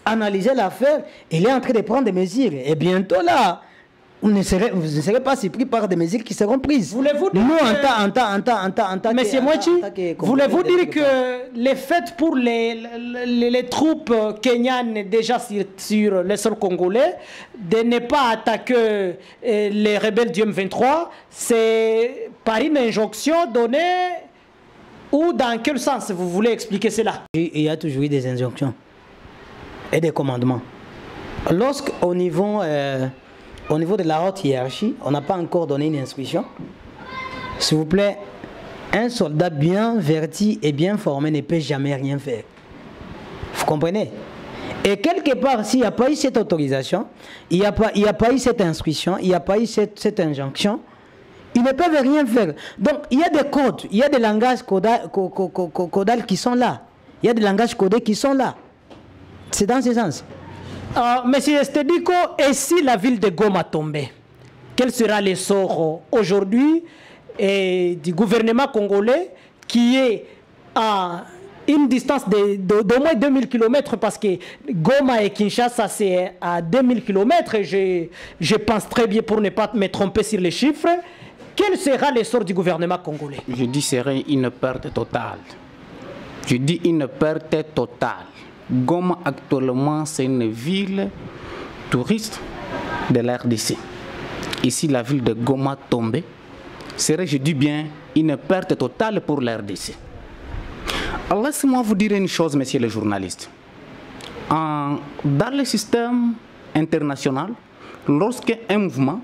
analyser l'affaire. Il est en train de prendre des mesures. Et bientôt là, vous ne serez pas surpris par des mesures qui seront prises. Voulez-vous dire Monsieur Mouechi, voulez-vous dire que les faits pour les troupes kenyanes déjà sur le sol congolais de ne pas attaquer les rebelles du M23, c'est par une injonction donnée ou dans quel sens vous voulez expliquer cela? Il y a toujours eu des injonctions et des commandements. Lorsqu'au niveau de la haute hiérarchie, on n'a pas encore donné une instruction. S'il vous plaît, un soldat bien verti et bien formé ne peut jamais rien faire. Vous comprenez? Et quelque part, s'il n'y a pas eu cette autorisation, il n'y a pas eu cette instruction, il n'y a pas eu cette injonction, ils ne peuvent rien faire. Donc, il y a des codes, il y a des langages codales qui sont là. Il y a des langages codés qui sont là. C'est dans ce sens. Monsieur Estediko, et si la ville de Goma tombait, quel sera le sort aujourd'hui du gouvernement congolais qui est à une distance d'au moins 2000 km parce que Goma et Kinshasa c'est à 2000 km, je pense très bien pour ne pas me tromper sur les chiffres. Quel sera le sort du gouvernement congolais? Je dis serait une perte totale. Je dis une perte totale. Goma actuellement c'est une ville touriste de la RDC. Ici la ville de Goma tombée serait, je dis bien, une perte totale pour la RDC. Alors laissez-moi vous dire une chose, messieurs les journalistes. Dans le système international, lorsqu'un mouvement,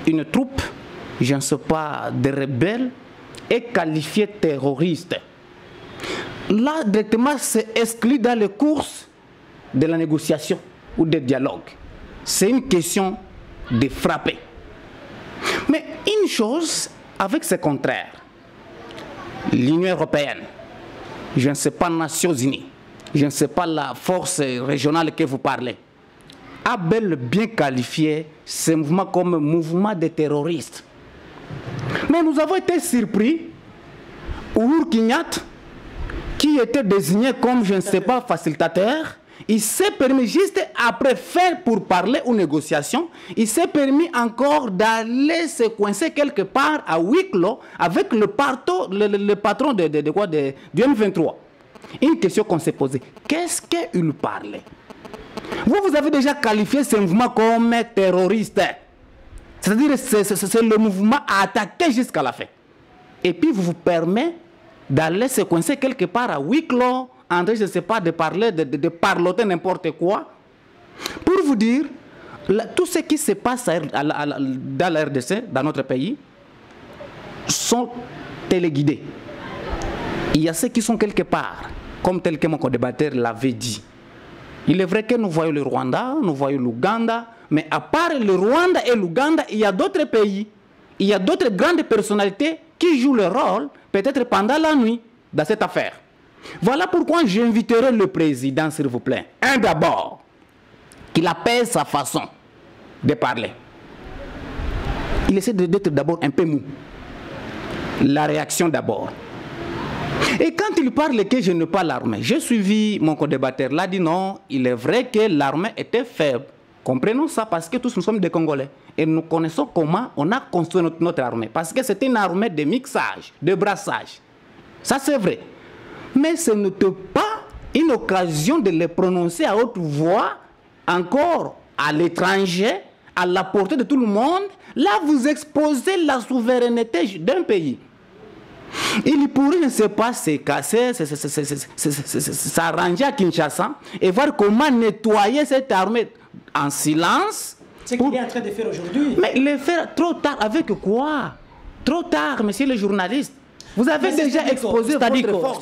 une troupe, je ne sais pas, de rebelles est qualifié terroriste, là, directement, c'est exclu dans les courses de la négociation ou du dialogue. C'est une question de frapper. Mais une chose avec ce contraire, l'Union européenne, je ne sais pas, Nations Unies, je ne sais pas la force régionale que vous parlez, a bel bien qualifié ce mouvement comme mouvement de terroristes. Mais nous avons été surpris, Uhuru Kenyatta, qui était désigné comme, je ne sais pas, facilitateur, il s'est permis, juste après faire pour parler aux négociations, il s'est permis encore d'aller se coincer quelque part à huis clos avec le patron du M23. Une question qu'on s'est posée, qu'est-ce qu'il parlait? Vous avez déjà qualifié ce mouvement comme terroriste. C'est-à-dire c'est le mouvement à attaquer jusqu'à la fin. Et puis vous vous permettez d'aller se coincer quelque part à huis clos, en train, je ne sais pas, de parler, de parloter n'importe quoi. Pour vous dire, tout ce qui se passe dans la RDC, dans notre pays, sont téléguidés. Il y a ceux qui sont quelque part, comme tel que mon co-débatteur l'avait dit. Il est vrai que nous voyons le Rwanda, nous voyons l'Ouganda, mais à part le Rwanda et l'Ouganda, il y a d'autres pays, il y a d'autres grandes personnalités qui jouent le rôle, peut-être pendant la nuit, dans cette affaire. Voilà pourquoi j'inviterai le président, s'il vous plaît, d'abord, qu'il appelle sa façon de parler. Il essaie d'être d'abord un peu mou. La réaction d'abord. Et quand il parle que je n'ai pas l'armée, j'ai suivi mon co-débatteur, l'a dit non, il est vrai que l'armée était faible. Comprenons ça parce que tous nous sommes des Congolais. Et nous connaissons comment on a construit notre armée. Parce que c'était une armée de mixage, de brassage. Ça c'est vrai. Mais ce n'était pas une occasion de les prononcer à haute voix, encore à l'étranger, à la portée de tout le monde. Là, vous exposez la souveraineté d'un pays. Il pourrait, je ne sais pas, se casser, s'arranger à Kinshasa et voir comment nettoyer cette armée en silence. C'est ce qu'il est en train de faire aujourd'hui. Mais le faire trop tard, avec quoi? Trop tard, messieurs les journalistes. Vous avez déjà exposé votre force.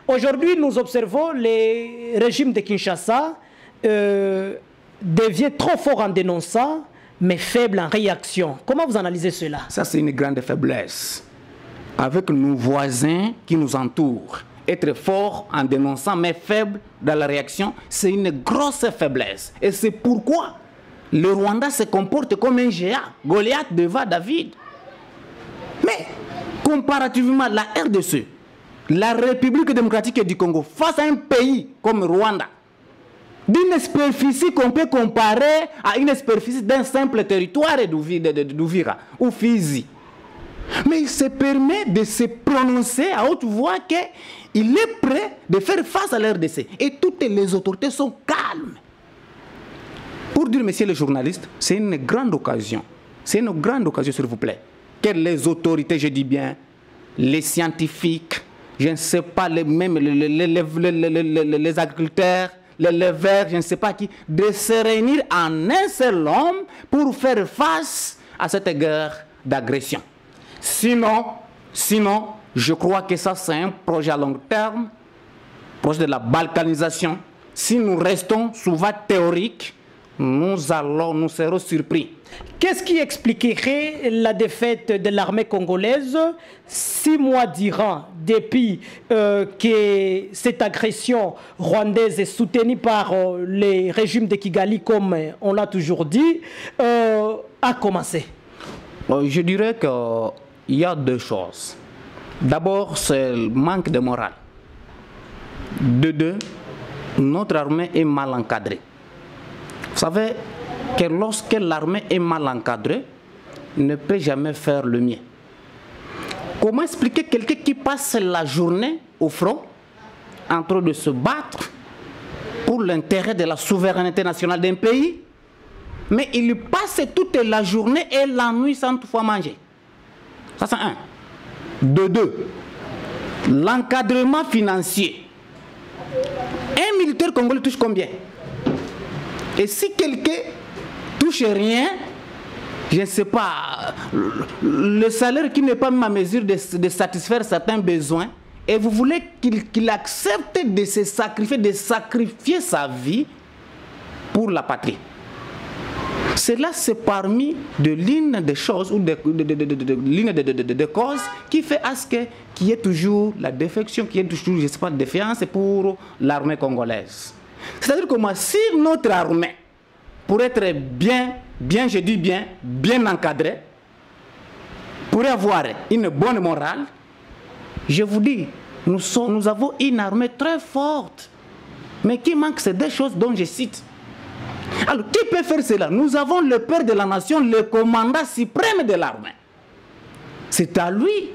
Aujourd'hui, nous observons le régime de Kinshasa devient trop fort en dénonçant, mais faible en réaction. Comment vous analysez cela? Ça, c'est une grande faiblesse. Avec nos voisins qui nous entourent, être fort en dénonçant, mais faible dans la réaction, c'est une grosse faiblesse. Et c'est pourquoi le Rwanda se comporte comme un géant, Goliath devant David. Mais comparativement à la RDC, la République démocratique du Congo face à un pays comme Rwanda, d'une superficie qu'on peut comparer à une superficie d'un simple territoire d'Uvira ou Fizi. Mais il se permet de se prononcer à haute voix qu'il est prêt de faire face à l'RDC. Et toutes les autorités sont calmes. Pour dire, messieurs les journalistes, c'est une grande occasion. C'est une grande occasion, s'il vous plaît. Que les autorités, je dis bien, les scientifiques, je ne sais pas, même les agriculteurs, les leveurs, je ne sais pas qui, de se réunir en un seul homme pour faire face à cette guerre d'agression. Sinon, je crois que ça, c'est un projet à long terme, projet de la balkanisation. Si nous restons souvent théoriques, nous serons surpris. Qu'est-ce qui expliquerait la défaite de l'armée congolaise 6 mois durant, depuis que cette agression rwandaise est soutenue par les régimes de Kigali, comme on l'a toujours dit, a commencé? Je dirais qu'il y a 2 choses. D'abord, c'est le manque de morale. De 2, notre armée est mal encadrée. Vous savez que lorsque l'armée est mal encadrée, elle ne peut jamais faire le mieux. Comment expliquer quelqu'un qui passe la journée au front en train de se battre pour l'intérêt de la souveraineté nationale d'un pays, mais il passe toute la journée et la nuit sans toutefois manger? Ça, c'est 1. De 2, l'encadrement financier. Un militaire congolais touche combien? Et si quelqu'un touche rien, je ne sais pas, le salaire qui n'est pas même à mesure de satisfaire certains besoins, et vous voulez qu'il accepte de se sacrifier, de sacrifier sa vie pour la patrie. Cela, c'est parmi l'une des choses ou l'une des causes qui fait à ce qu'il y ait toujours la défection, qu'il y ait toujours, je ne sais pas, défiance pour l'armée congolaise. C'est-à-dire que moi, si notre armée, pour être bien, je dis bien encadrée, pour avoir une bonne morale, je vous dis, nous avons une armée très forte. Mais qui manque, c'est des choses dont je cite. Alors, qui peut faire cela? Nous avons le père de la nation, le commandant suprême de l'armée. C'est à lui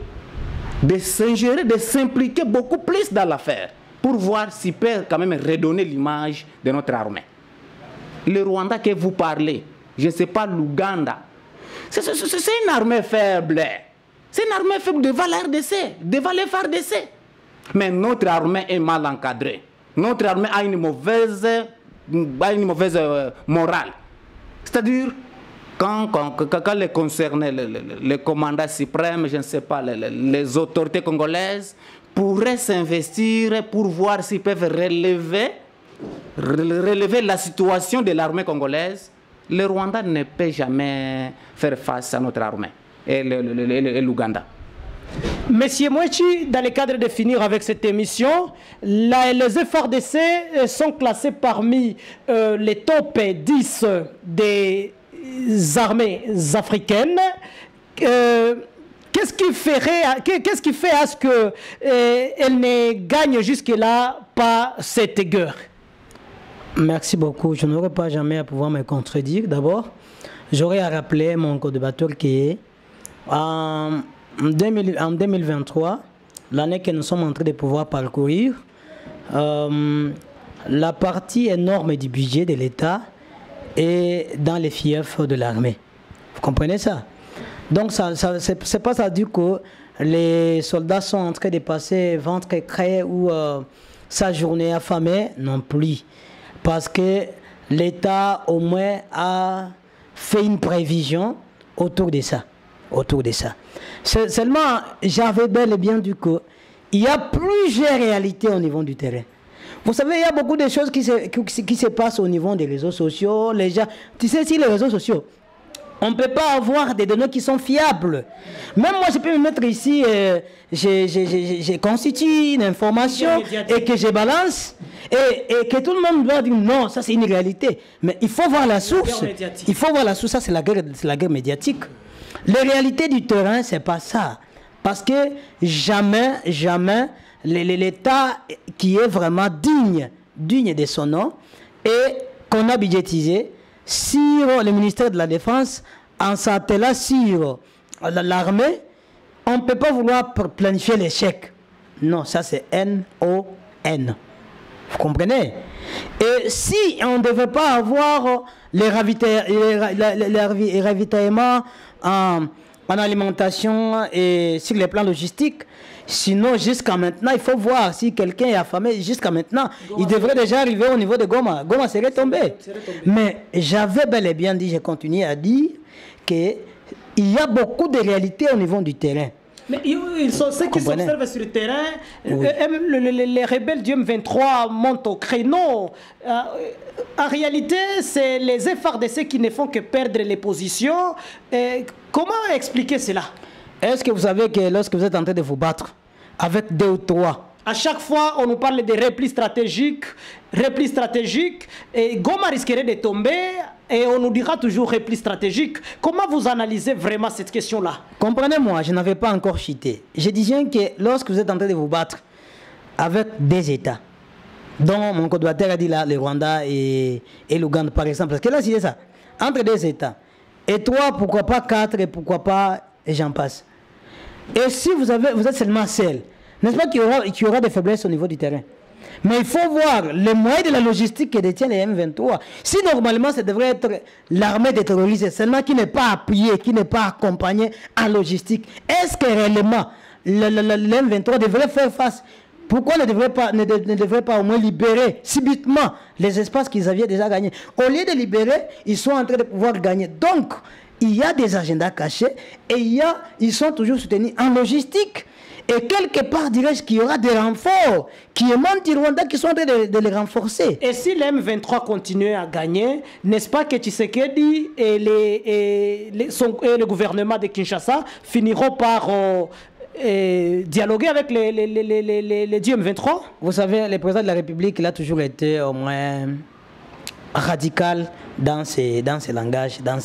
de s'ingérer, de s'impliquer beaucoup plus dans l'affaire, pour voir s'il peut quand même redonner l'image de notre armée. Le Rwanda que vous parlez, je ne sais pas, l'Ouganda, c'est une armée faible. C'est une armée faible devant la RDC, devant les FARDC. Mais notre armée est mal encadrée. Notre armée a une mauvaise morale. C'est-à-dire, quand les concernés, les commandants suprêmes, je ne sais pas, les autorités congolaises, pourraient s'investir pour voir s'ils peuvent relever la situation de l'armée congolaise, le Rwanda ne peut jamais faire face à notre armée et l'Ouganda. Monsieur Mouechi, dans le cadre de finir avec cette émission, les FARDC sont classés parmi les top 10 des armées africaines. Qu'est-ce qui fait à ce qu'elle ne gagne jusque-là pas cette guerre? Merci beaucoup. Je n'aurai pas jamais à pouvoir me contredire. D'abord, j'aurais à rappeler mon co-débatteur qui est en 2023, l'année que nous sommes en train de pouvoir parcourir, la partie énorme du budget de l'État est dans les fiefs de l'armée. Vous comprenez ça? Donc, c'est pas ça dire que les soldats sont en train de passer ventre créé ou sa journée affamée, non plus. Parce que l'État, au moins, a fait une prévision autour de ça. Seulement, j'avais bel et bien dit qu'il y a plusieurs réalités au niveau du terrain. Vous savez, il y a beaucoup de choses qui se passent au niveau des réseaux sociaux. Les gens, tu sais, si les réseaux sociaux, on ne peut pas avoir des données qui sont fiables. Même moi, je peux me mettre ici, j'ai constitué une information et que je balance et que tout le monde doit dire non, ça c'est une réalité. Mais il faut voir la source. Il faut voir la source, ça c'est la guerre médiatique. Les réalités du terrain, c'est pas ça. Parce que jamais l'État qui est vraiment digne de son nom et qu'on a budgétisé sur le ministère de la Défense en s'attelant sur l'armée. On ne peut pas vouloir planifier l'échec. Non, ça c'est N-O-N. Vous comprenez? Et si on ne devait pas avoir les ravitaillements en alimentation et sur les plans logistiques, sinon jusqu'à maintenant, il faut voir si quelqu'un est affamé. Jusqu'à maintenant, il devrait déjà arriver au niveau de Goma. Goma serait tombé. Mais j'avais bel et bien dit, j'ai continué à dire qu'il y a beaucoup de réalités au niveau du terrain. Mais ceux qui s'observent sur le terrain, oui. Les rebelles du M23 montent au créneau. En réalité, c'est les FARDC qui ne font que perdre les positions. Comment expliquer cela? Est-ce que vous savez que lorsque vous êtes en train de vous battre avec 2 ou 3, à chaque fois, on nous parle de repli stratégique, et Goma risquerait de tomber, et on nous dira toujours repli stratégique. Comment vous analysez vraiment cette question-là? Comprenez-moi, je n'avais pas encore chuté. Je disais que lorsque vous êtes en train de vous battre avec des États, dont mon collaborateur a dit là, le Rwanda et l'Ouganda par exemple, parce que là, c'est ça, entre 2 États, et 3, pourquoi pas 4, et pourquoi pas, et j'en passe. Et si vous êtes seulement seul, n'est-ce pas qu'il y aura des faiblesses au niveau du terrain? Mais il faut voir les moyens de la logistique que détiennent les M23. Si normalement, ça devrait être l'armée des terroristes, seulement qui n'est pas appuyée, qui n'est pas accompagnée en logistique, est-ce que réellement le M23 devrait faire face? Pourquoi ne devrait pas au moins libérer subitement les espaces qu'ils avaient déjà gagnés? Au lieu de libérer, ils sont en train de pouvoir gagner. Donc, il y a des agendas cachés et ils sont toujours soutenus en logistique. Et quelque part, dirais-je qu'il y aura des renforts qui émanent du Rwanda qui sont en train de les renforcer. Et si les M23 continuent à gagner, n'est-ce pas que Tshisekedi et le gouvernement de Kinshasa finiront par dialoguer avec les M23? Vous savez, le président de la République, il a toujours été au moins radical dans ses langages, dans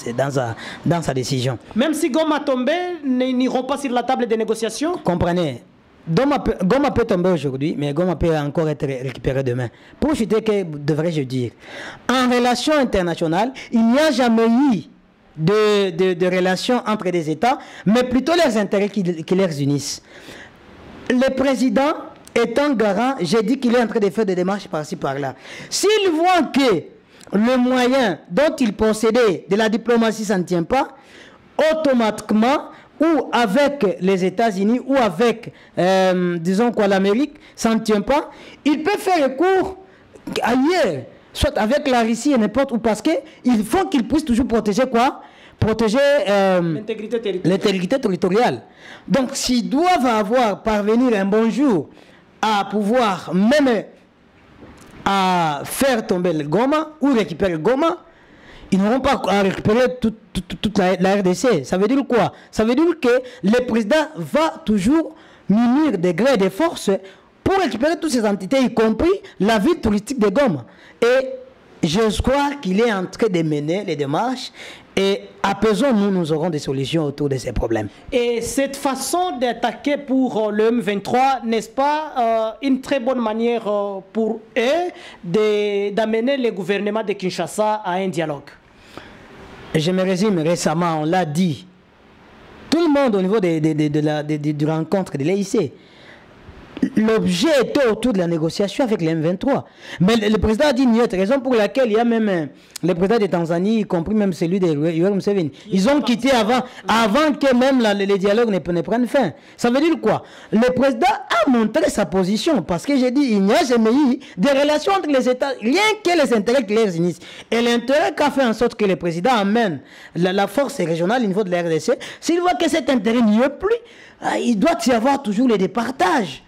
sa décision. Même si Goma tombé, ils n'iront pas sur la table des négociations? Comprenez, Goma peut tomber aujourd'hui, mais Goma peut encore être récupéré demain. Pour chuter, que devrais-je dire? En relation internationale, il n'y a jamais eu de relations entre des États, mais plutôt leurs intérêts qui les unissent. Le président étant garant, j'ai dit qu'il est en train de faire des démarches par-ci par-là. S'il voit que le moyen dont il possédait de la diplomatie, ça ne tient pas, automatiquement, ou avec les États-Unis, ou avec, disons quoi, l'Amérique, ça ne tient pas, il peut faire recours ailleurs, soit avec la Russie et n'importe où, parce qu'il faut qu'il puisse toujours protéger quoi? Protéger l'intégrité territoriale. Donc, s'ils doivent parvenir un bon jour à pouvoir même à faire tomber le Goma ou récupérer le Goma, ils n'auront pas à récupérer toute la RDC. Ça veut dire quoi? Ça veut dire que le président va toujours munir des grés et des forces pour récupérer toutes ces entités, y compris la ville touristique de Goma. Et je crois qu'il est en train de mener les démarches. Et apaisons-nous, nous aurons des solutions autour de ces problèmes. Et cette façon d'attaquer pour le M23, n'est-ce pas une très bonne manière pour eux d'amener le gouvernement de Kinshasa à un dialogue? Je me résume, récemment, on l'a dit. Tout le monde au niveau de rencontre de l'AIC, l'objet était autour de la négociation avec les M23. Mais le président a dit une autre raison pour laquelle il y a même les présidents de Tanzanie, y compris même celui de Yoweri Museveni. Ils ont quitté avant que même les dialogues ne prennent fin. Ça veut dire quoi? Le président a montré sa position parce que j'ai dit il n'y a jamais eu des relations entre les États, rien que les intérêts qui les unissent. Et l'intérêt qu'a fait en sorte que le président amène la force régionale au niveau de la RDC, s'il voit que cet intérêt n'y est plus, il doit y avoir toujours les départages.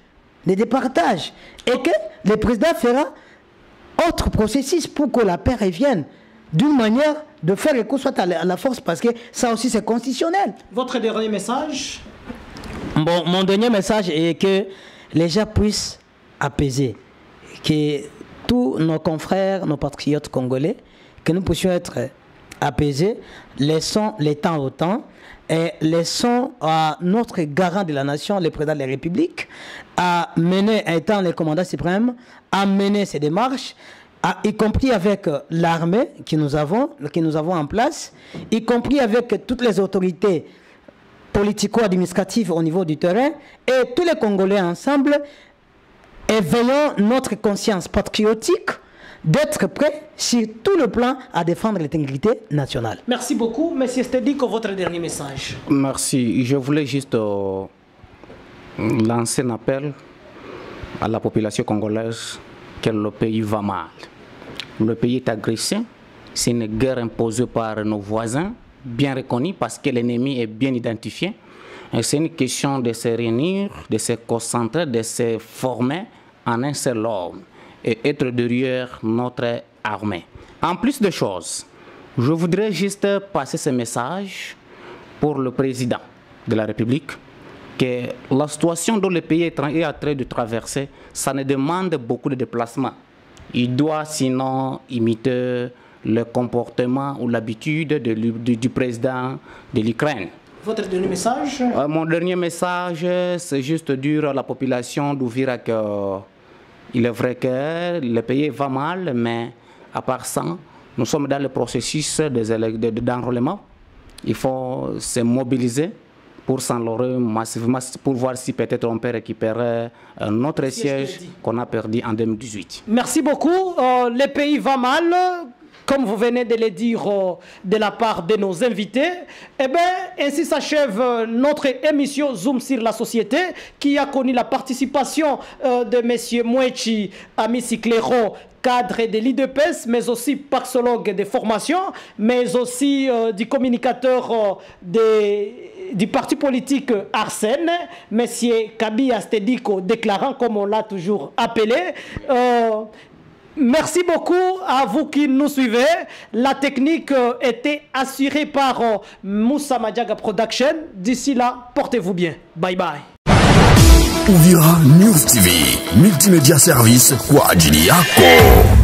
Et que le président fera autre processus pour que la paix revienne d'une manière de faire recours soit à la force, parce que ça aussi c'est constitutionnel. Votre dernier message? Bon, mon dernier message est que les gens puissent apaiser, que tous nos confrères, nos patriotes congolais, que nous puissions être apaisée. Laissons les temps au temps et laissons à notre garant de la nation, le président de la République, à mener, étant le commandant suprême, à mener ces démarches, y compris avec l'armée que nous avons en place, y compris avec toutes les autorités politico-administratives au niveau du terrain, et tous les Congolais ensemble, éveillons notre conscience patriotique d'être prêts sur tout le plan à défendre l'intégrité nationale. Merci beaucoup. Monsieur Stediko, votre dernier message. Merci. Je voulais juste lancer un appel à la population congolaise que le pays va mal. Le pays est agressé. C'est une guerre imposée par nos voisins, bien reconnue parce que l'ennemi est bien identifié. C'est une question de se réunir, de se concentrer, de se former en un seul homme et être derrière notre armée. En plus de choses, je voudrais juste passer ce message pour le président de la République, que la situation dont le pays est en train de traverser, ça ne demande beaucoup de déplacements. Il doit sinon imiter le comportement ou l'habitude du président de l'Ukraine. Votre dernier message? Mon dernier message, c'est juste dire à la population d'Uvira que il est vrai que le pays va mal, mais à part ça, nous sommes dans le processus d'enrôlement. Il faut se mobiliser pour s'enrôler massivement, pour voir si peut-être on peut récupérer notre siège qu'on a perdu en 2018. Merci beaucoup. Le pays va mal. Comme vous venez de le dire de la part de nos invités, eh bien, ainsi s'achève notre émission Zoom sur la société qui a connu la participation de M. Mouechi Amissi Cléron, cadre de l'IDPS, mais aussi paxologue de formation, mais aussi du communicateur du parti politique Arsène, M. Kabi Stediko, déclarant, comme on l'a toujours appelé. Merci beaucoup à vous qui nous suivez. La technique était assurée par Moussa Madjaga Production. D'ici là, portez-vous bien. Bye bye. Uvira News TV, multimédia service kwa ajili yako.